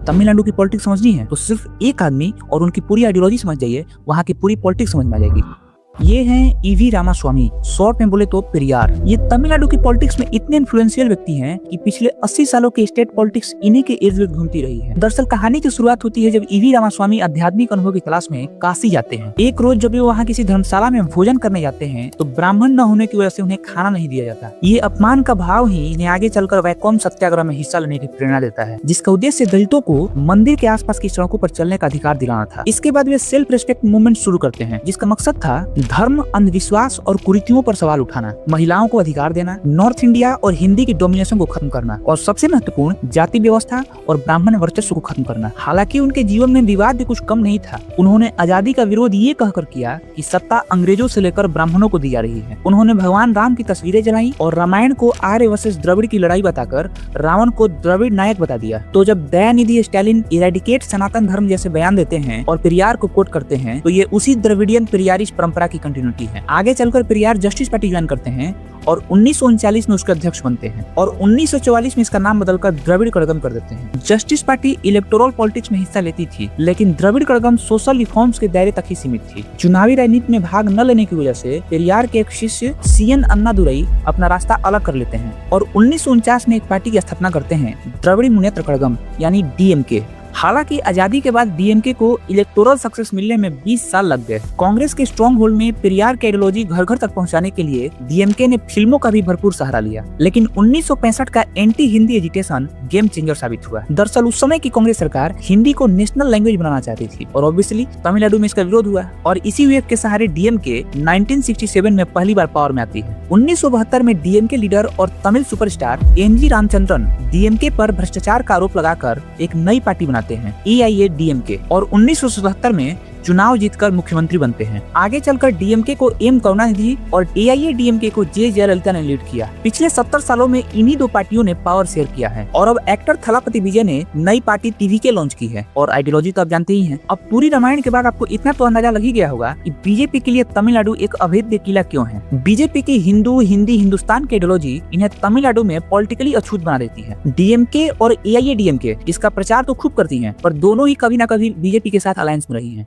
तमिलनाडु की पॉलिटिक्स समझनी है तो सिर्फ एक आदमी और उनकी पूरी आइडियोलॉजी समझ जाइए, वहाँ की पूरी पॉलिटिक्स समझ में आ जाएगी। ये हैं ईवी रामास्वामी, शॉर्ट में बोले तो पेरियार। ये तमिलनाडु की पॉलिटिक्स में इतने इन्फ्लुएंशियल व्यक्ति हैं कि पिछले 80 सालों की स्टेट पॉलिटिक्स इन्हीं के इर्द गिर्द घूमती रही है। दरअसल कहानी की शुरुआत होती है जब ईवी रामास्वामी आध्यात्मिक अनुभव की तलाश में काशी जाते हैं। एक रोज जब वे वहाँ किसी धर्मशाला में भोजन करने जाते हैं तो ब्राह्मण न होने की वजह से उन्हें खाना नहीं दिया जाता। ये अपमान का भाव ही इन्हें आगे चलकर वैकोम सत्याग्रह में हिस्सा लेने की प्रेरणा देता है, जिसका उद्देश्य दलितों को मंदिर के आसपास की सड़कों पर चलने का अधिकार दिलाना था। इसके बाद वे सेल्फ रिस्पेक्ट मूवमेंट शुरू करते हैं, जिसका मकसद था धर्म, अंधविश्वास और कुरीतियों पर सवाल उठाना, महिलाओं को अधिकार देना, नॉर्थ इंडिया और हिंदी की डोमिनेशन को खत्म करना और सबसे महत्वपूर्ण जाति व्यवस्था और ब्राह्मण वर्चस्व को खत्म करना। हालांकि उनके जीवन में विवाद भी कुछ कम नहीं था। उन्होंने आजादी का विरोध ये कहकर किया कि सत्ता अंग्रेजों से लेकर ब्राह्मणों को दी जा रही है। उन्होंने भगवान राम की तस्वीरें जलाई और रामायण को आर्य वर्सेस द्रविड़ की लड़ाई बताकर रावण को द्रविड़ नायक बता दिया। तो जब दयानिधि स्टालिन इरेडिकेट सनातन धर्म जैसे बयान देते हैं और पेरियार को कोट करते हैं तो ये उसी द्रविडियन पेरियारिस्ट परंपरा की कंटिन्यूटी है। आगे चलकर पेरियार जस्टिस पार्टी ज्वाइन करते हैं और 1939 में उसके अध्यक्ष बनते हैं और 1944 में इसका नाम बदलकर द्रविड़ कड़गम कर देते हैं। जस्टिस पार्टी इलेक्टोरल पॉलिटिक्स में हिस्सा लेती थी, लेकिन द्रविड़ कड़गम सोशल रिफॉर्म्स के दायरे तक ही सीमित थी। चुनावी राजनीति में भाग न लेने की वजह से पेरियार के एक शिष्य सीएन अन्नादुरई अपना रास्ता अलग कर लेते हैं और 1949 में एक पार्टी की स्थापना करते हैं, द्रविड़ मुनेत्र कड़गम यानी डीएमके। हालांकि आजादी के बाद डीएमके को इलेक्टोरल सक्सेस मिलने में 20 साल लग गए। कांग्रेस के स्ट्रॉन्ग होल्ड में पेरियार की आइडियोलॉजी घर घर तक पहुंचाने के लिए डीएमके ने फिल्मों का भी भरपूर सहारा लिया, लेकिन 1965 का anti Hindi agitation game changer साबित हुआ। दरअसल उस समय की कांग्रेस सरकार हिंदी को नेशनल लैंग्वेज बनाना चाहती थी और ऑब्वियसली तमिलनाडु में इसका विरोध हुआ और इसी वेव के सहारे डीएमके 1967 में पहली बार पावर में आती है। 1972 में डीएमके लीडर और तमिल सुपरस्टार एनजी रामचंद्रन डीएमके पर भ्रष्टाचार का आरोप लगाकर एक नई पार्टी बनाते हैं, AIADMK, और 1977 में चुनाव जीतकर मुख्यमंत्री बनते हैं। आगे चलकर डीएमके को एम करुणानिधि और AIADMK को जे जयललिता ने लीड किया। पिछले 70 सालों में इन्हीं दो पार्टियों ने पावर शेयर किया है और अब एक्टर थलापति विजय ने नई पार्टी टीवीके लॉन्च की है और आइडियोलॉजी तो आप जानते ही हैं। अब पूरी रामायण के बाद आपको इतना तो अंदाजा लग ही गया होगा कि बीजेपी के लिए तमिलनाडु एक अभेद्य किला क्यों है। बीजेपी की हिंदू, हिंदी, हिंदुस्तान की आइडियोलॉजी इन्हें तमिलनाडु में पॉलिटिकली अछूत बना देती है। डीएमके और AIADMK इसका प्रचार तो खूब करती है, पर दोनों ही कभी न कभी बीजेपी के साथ अलायंस में रही है।